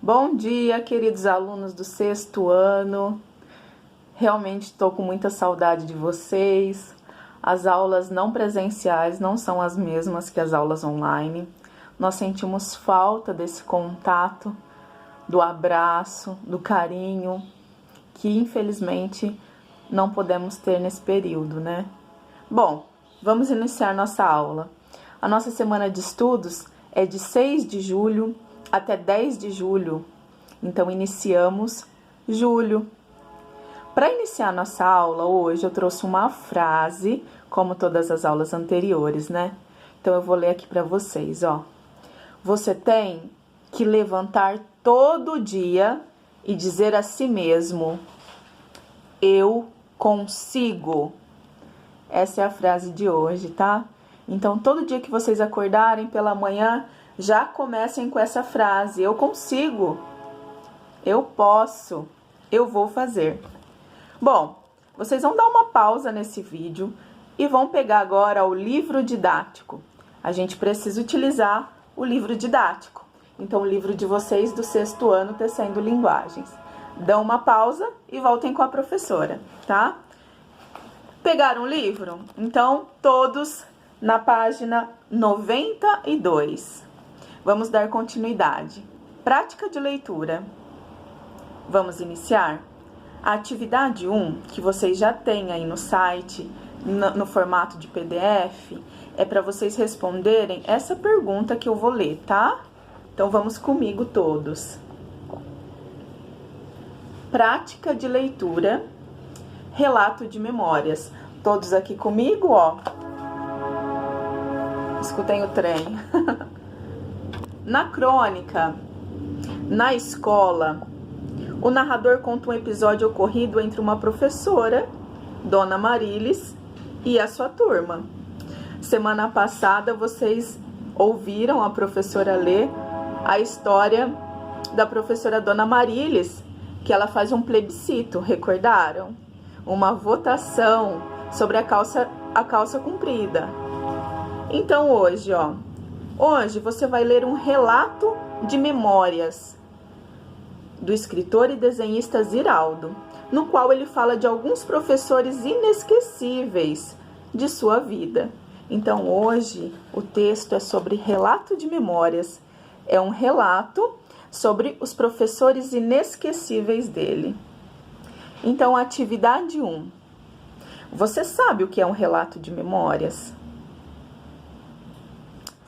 Bom dia, queridos alunos do sexto ano. Realmente estou com muita saudade de vocês. As aulas não presenciais não são as mesmas que as aulas online. Nós sentimos falta desse contato, do abraço, do carinho, que infelizmente não podemos ter nesse período, né? Bom, vamos iniciar nossa aula. A nossa semana de estudos é de 6 de julho até 10 de julho. Então, iniciamos julho. Para iniciar nossa aula hoje, eu trouxe uma frase, como todas as aulas anteriores, né? Então, eu vou ler aqui para vocês, ó. Você tem que levantar todo dia e dizer a si mesmo: eu consigo. Essa é a frase de hoje, tá? Então, todo dia que vocês acordarem pela manhã, já comecem com essa frase: eu consigo, eu posso, eu vou fazer. Bom, vocês vão dar uma pausa nesse vídeo e vão pegar agora o livro didático. A gente precisa utilizar o livro didático. Então, o livro de vocês do sexto ano, Tecendo Linguagens. Dão uma pausa e voltem com a professora, tá? Pegaram o livro? Então, todos na página 92. Vamos dar continuidade. Prática de leitura. Vamos iniciar? A atividade 1, que vocês já têm aí no site, no formato de PDF, é para vocês responderem essa pergunta que eu vou ler, tá? Então, vamos comigo todos. Prática de leitura, relato de memórias. Todos aqui comigo, ó. Escutem o trem. Na crônica, na escola, o narrador conta um episódio ocorrido entre uma professora, Dona Marilis, e a sua turma. Semana passada, vocês ouviram a professora ler a história da professora Dona Marilis, que ela faz um plebiscito, recordaram? Uma votação sobre a calça comprida. Então, hoje você vai ler um relato de memórias do escritor e desenhista Ziraldo, no qual ele fala de alguns professores inesquecíveis de sua vida. Então, hoje, o texto é sobre relato de memórias. É um relato sobre os professores inesquecíveis dele. Então, atividade 1. Você sabe o que é um relato de memórias?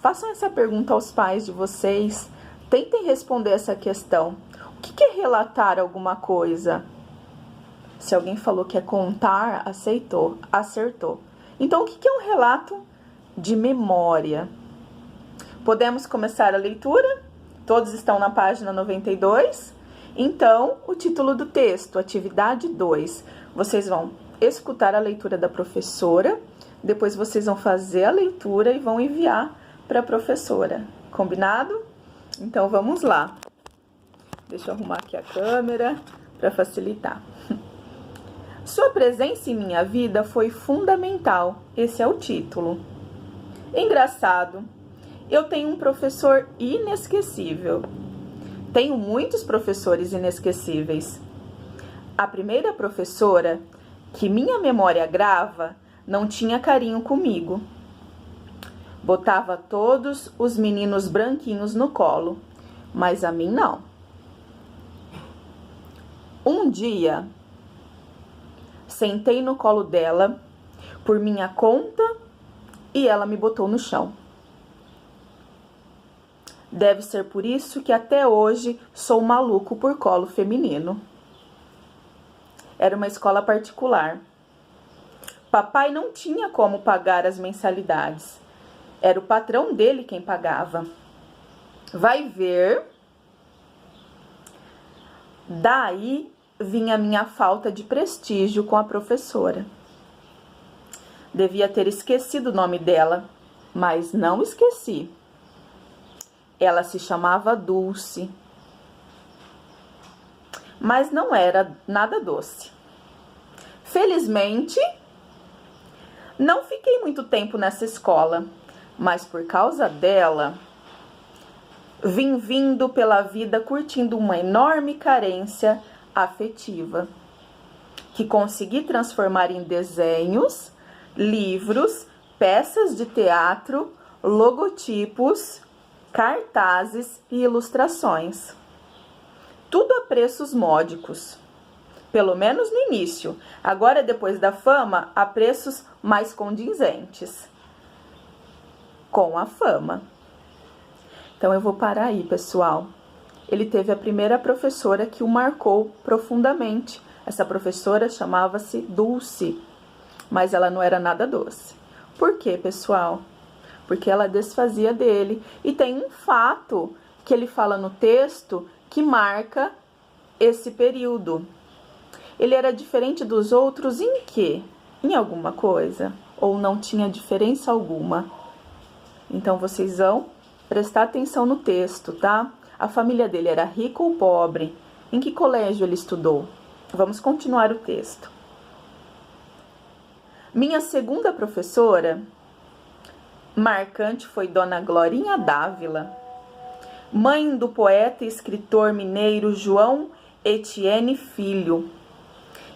Façam essa pergunta aos pais de vocês. Tentem responder essa questão. O que é relatar alguma coisa? Se alguém falou que é contar, acertou. Então, o que é um relato de memória? Podemos começar a leitura? Todos estão na página 92. Então, o título do texto, atividade 2. Vocês vão escutar a leitura da professora, depois vocês vão fazer a leitura e vão enviar para a professora. Combinado? Então, vamos lá. Deixa eu arrumar aqui a câmera para facilitar. Sua presença em minha vida foi fundamental. Esse é o título. Engraçado. Eu tenho um professor inesquecível. Tenho muitos professores inesquecíveis. A primeira professora que minha memória grava não tinha carinho comigo. Botava todos os meninos branquinhos no colo, mas a mim não. Um dia, sentei no colo dela por minha conta e ela me botou no chão. Deve ser por isso que até hoje sou maluco por colo feminino. Era uma escola particular. Papai não tinha como pagar as mensalidades. Era o patrão dele quem pagava. Vai ver. Daí vinha a minha falta de prestígio com a professora. Devia ter esquecido o nome dela, mas não esqueci. Ela se chamava Dulce, mas não era nada doce. Felizmente, não fiquei muito tempo nessa escola, mas por causa dela, Vim vindo pela vida curtindo uma enorme carência afetiva, que consegui transformar em desenhos, livros, peças de teatro, logotipos, cartazes e ilustrações. Tudo a preços módicos, pelo menos no início. Agora, depois da fama, a preços mais condizentes com a fama. Então eu vou parar aí, pessoal. Ele teve a primeira professora que o marcou profundamente. Essa professora chamava-se Dulce, mas ela não era nada doce. Por quê, pessoal? Porque ela desfazia dele. E tem um fato que ele fala no texto que marca esse período. Ele era diferente dos outros em quê? Em alguma coisa? Ou não tinha diferença alguma? Então vocês vão prestar atenção no texto, tá? A família dele era rica ou pobre? Em que colégio ele estudou? Vamos continuar o texto. Minha segunda professora marcante foi Dona Glorinha Dávila, mãe do poeta e escritor mineiro João Etienne Filho.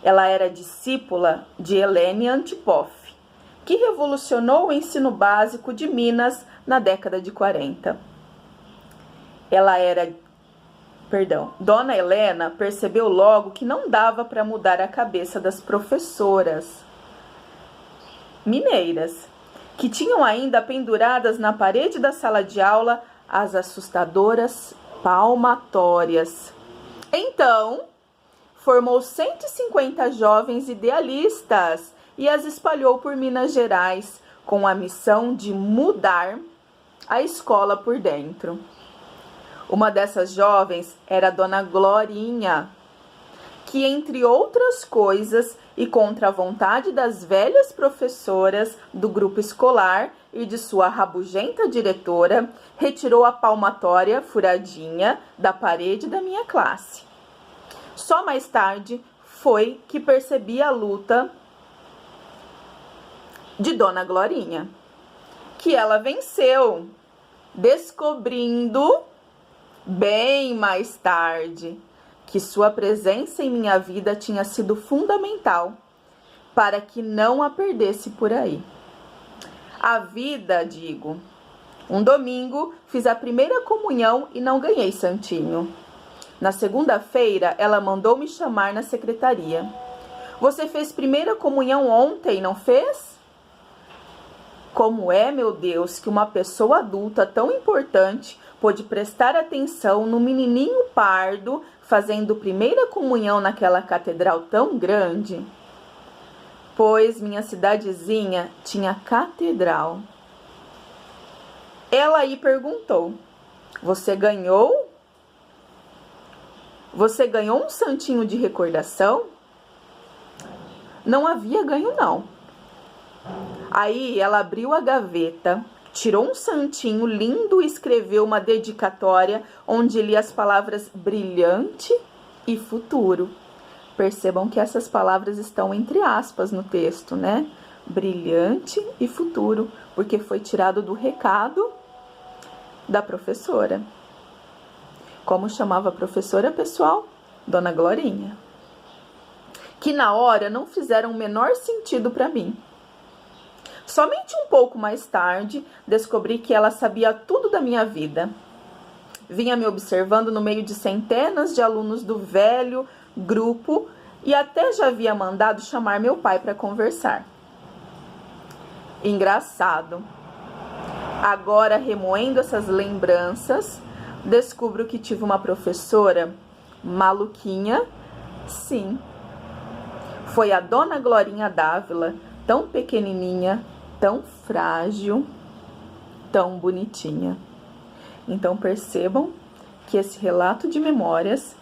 Ela era discípula de Helene Antipoff, que revolucionou o ensino básico de Minas na década de 40. Dona Helena percebeu logo que não dava para mudar a cabeça das professoras mineiras, que tinham ainda penduradas na parede da sala de aula as assustadoras palmatórias. Então, formou 150 jovens idealistas e as espalhou por Minas Gerais com a missão de mudar a escola por dentro. Uma dessas jovens era a Dona Glorinha, que, entre outras coisas, e contra a vontade das velhas professoras do grupo escolar e de sua rabugenta diretora, retirou a palmatória furadinha da parede da minha classe. Só mais tarde foi que percebi a luta de Dona Glorinha, que ela venceu, descobrindo bem mais tarde que sua presença em minha vida tinha sido fundamental para que não a perdesse por aí. A vida, digo. Um domingo fiz a primeira comunhão e não ganhei santinho. Na segunda-feira, ela mandou me chamar na secretaria. Você fez primeira comunhão ontem, não fez? Como é, meu Deus, que uma pessoa adulta tão importante pôde prestar atenção no menininho pardo fazendo primeira comunhão naquela catedral tão grande? Pois minha cidadezinha tinha catedral. Ela aí perguntou: Você ganhou um santinho de recordação? Não havia ganho, não. Aí ela abriu a gaveta, tirou um santinho lindo e escreveu uma dedicatória onde lia as palavras brilhante e futuro. Percebam que essas palavras estão entre aspas no texto, né? Brilhante e futuro, porque foi tirado do recado da professora. Como chamava a professora, pessoal? Dona Glorinha. Que na hora não fizeram o menor sentido para mim. Somente um pouco mais tarde, descobri que ela sabia tudo da minha vida. Vinha me observando no meio de centenas de alunos do velho grupo e até já havia mandado chamar meu pai para conversar. Engraçado. Agora, remoendo essas lembranças, descubro que tive uma professora maluquinha. Sim, foi a Dona Glorinha Dávila, tão pequenininha, tão frágil, tão bonitinha. Então percebam que esse relato de memórias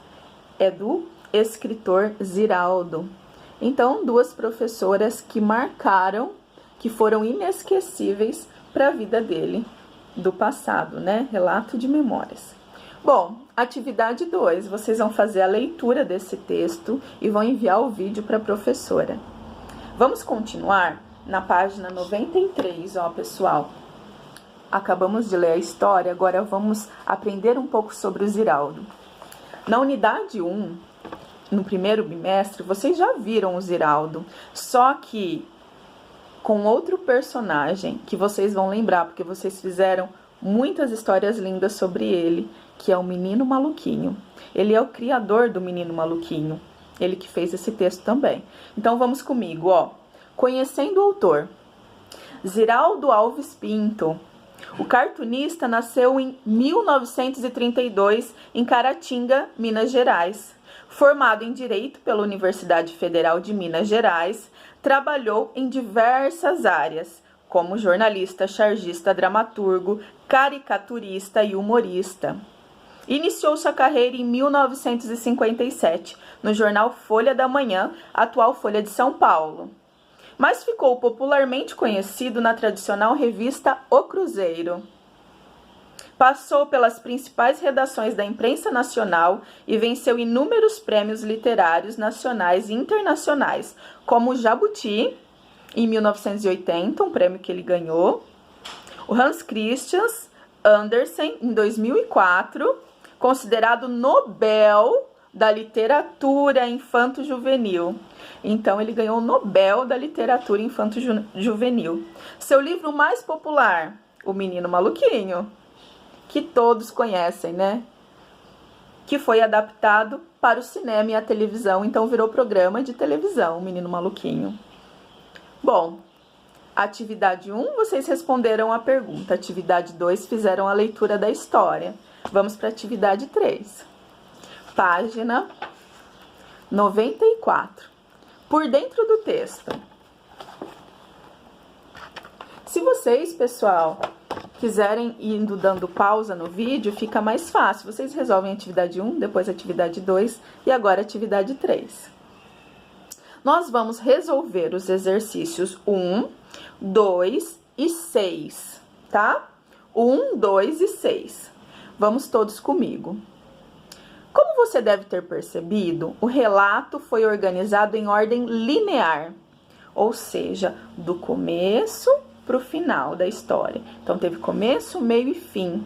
é do escritor Ziraldo. Então, duas professoras que marcaram, que foram inesquecíveis para a vida dele do passado, né? Relato de memórias. Bom, atividade 2, vocês vão fazer a leitura desse texto e vão enviar o vídeo para a professora. Vamos continuar na página 93, ó, pessoal. acabamos de ler a história, agora vamos aprender um pouco sobre o Ziraldo. Na unidade 1, no primeiro bimestre, vocês já viram o Ziraldo, só que com outro personagem que vocês vão lembrar, porque vocês fizeram muitas histórias lindas sobre ele, que é o Menino Maluquinho. Ele é o criador do Menino Maluquinho, ele que fez esse texto também. Então vamos comigo, ó. Conhecendo o autor. Ziraldo Alves Pinto. O cartunista nasceu em 1932 em Caratinga, Minas Gerais. Formado em Direito pela Universidade Federal de Minas Gerais, trabalhou em diversas áreas, como jornalista, chargista, dramaturgo, caricaturista e humorista. Iniciou sua carreira em 1957, no jornal Folha da Manhã, atual Folha de São Paulo. Mas ficou popularmente conhecido na tradicional revista O Cruzeiro. Passou pelas principais redações da imprensa nacional e venceu inúmeros prêmios literários nacionais e internacionais, como o Jabuti, em 1980, um prêmio que ele ganhou, o Hans Christian Andersen, em 2004, considerado Nobel da Literatura Infanto-Juvenil. Então, ele ganhou o Nobel da Literatura Infanto-Juvenil. Seu livro mais popular, O Menino Maluquinho, que todos conhecem, né? Que foi adaptado para o cinema e a televisão, então virou programa de televisão, O Menino Maluquinho. Bom, atividade 1, vocês responderam a pergunta. Atividade 2, fizeram a leitura da história. Vamos para a atividade 3. Página 94. Por dentro do texto. Se vocês, pessoal, quiserem indo dando pausa no vídeo, fica mais fácil. Vocês resolvem a atividade 1, depois a atividade 2 e agora a atividade 3. Nós vamos resolver os exercícios 1, 2 e 6, tá? 1, 2 e 6. Vamos todos comigo. Como você deve ter percebido, o relato foi organizado em ordem linear, ou seja, do começo para o final da história. Então, teve começo, meio e fim.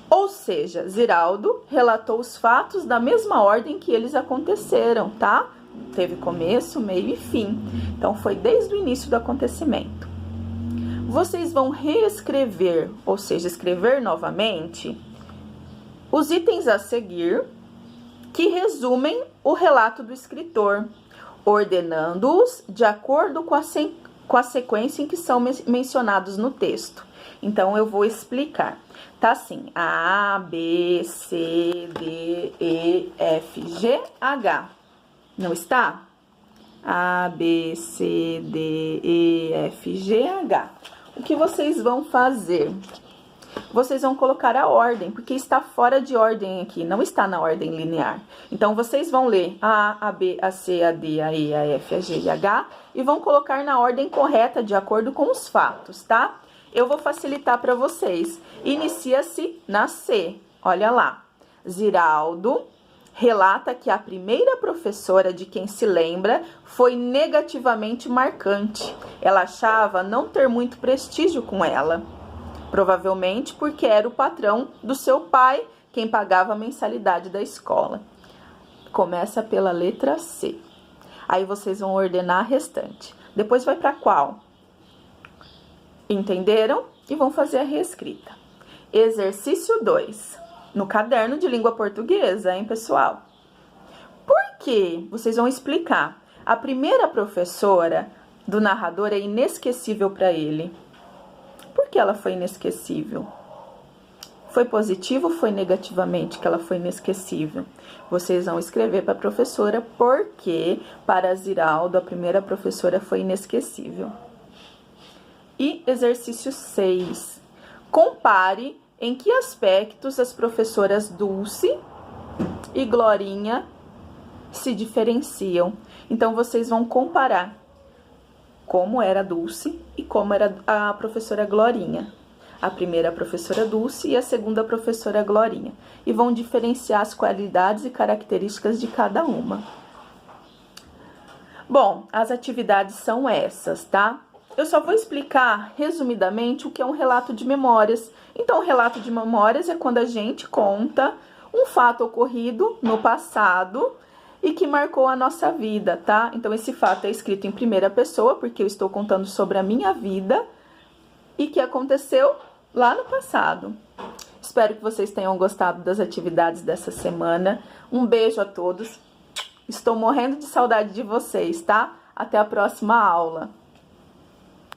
Ou seja, Ziraldo relatou os fatos da mesma ordem que eles aconteceram, tá? Teve começo, meio e fim. Então, foi desde o início do acontecimento. Vocês vão reescrever, ou seja, escrever novamente, os itens a seguir que resumem o relato do escritor, ordenando-os de acordo com a sequência em que são mencionados no texto. Então, eu vou explicar. Tá assim, A, B, C, D, E, F, G, H. Não está? A, B, C, D, E, F, G, H. O que vocês vão fazer? Vocês vão colocar a ordem, porque está fora de ordem aqui, não está na ordem linear. Então, vocês vão ler A, B, A, C, A, D, A, E, A, F, A, G e H e vão colocar na ordem correta, de acordo com os fatos, tá? Eu vou facilitar para vocês. Inicia-se na C. Olha lá. Ziraldo relata que a primeira professora de quem se lembra foi negativamente marcante. Ela achava não ter muito prestígio com ela. Provavelmente porque era o patrão do seu pai quem pagava a mensalidade da escola. Começa pela letra C. Aí vocês vão ordenar a restante. Depois vai para qual? Entenderam? E vão fazer a reescrita. Exercício 2. No caderno de língua portuguesa, hein, pessoal? Por quê? Vocês vão explicar. A primeira professora do narrador é inesquecível para ele. Por que ela foi inesquecível? Foi positivo ou foi negativamente que ela foi inesquecível? Vocês vão escrever para a professora porque, para Ziraldo, a primeira professora foi inesquecível. E exercício 6. Compare em que aspectos as professoras Dulce e Glorinha se diferenciam. Então, vocês vão comparar como era a Dulce e como era a professora Glorinha. A primeira professora Dulce e a segunda professora Glorinha. E vão diferenciar as qualidades e características de cada uma. Bom, as atividades são essas, tá? eu só vou explicar resumidamente o que é um relato de memórias. Então, um relato de memórias é quando a gente conta um fato ocorrido no passado e que marcou a nossa vida, tá? Então, esse fato é escrito em primeira pessoa, porque eu estou contando sobre a minha vida e que aconteceu lá no passado. Espero que vocês tenham gostado das atividades dessa semana. Um beijo a todos. Estou morrendo de saudade de vocês, tá? Até a próxima aula.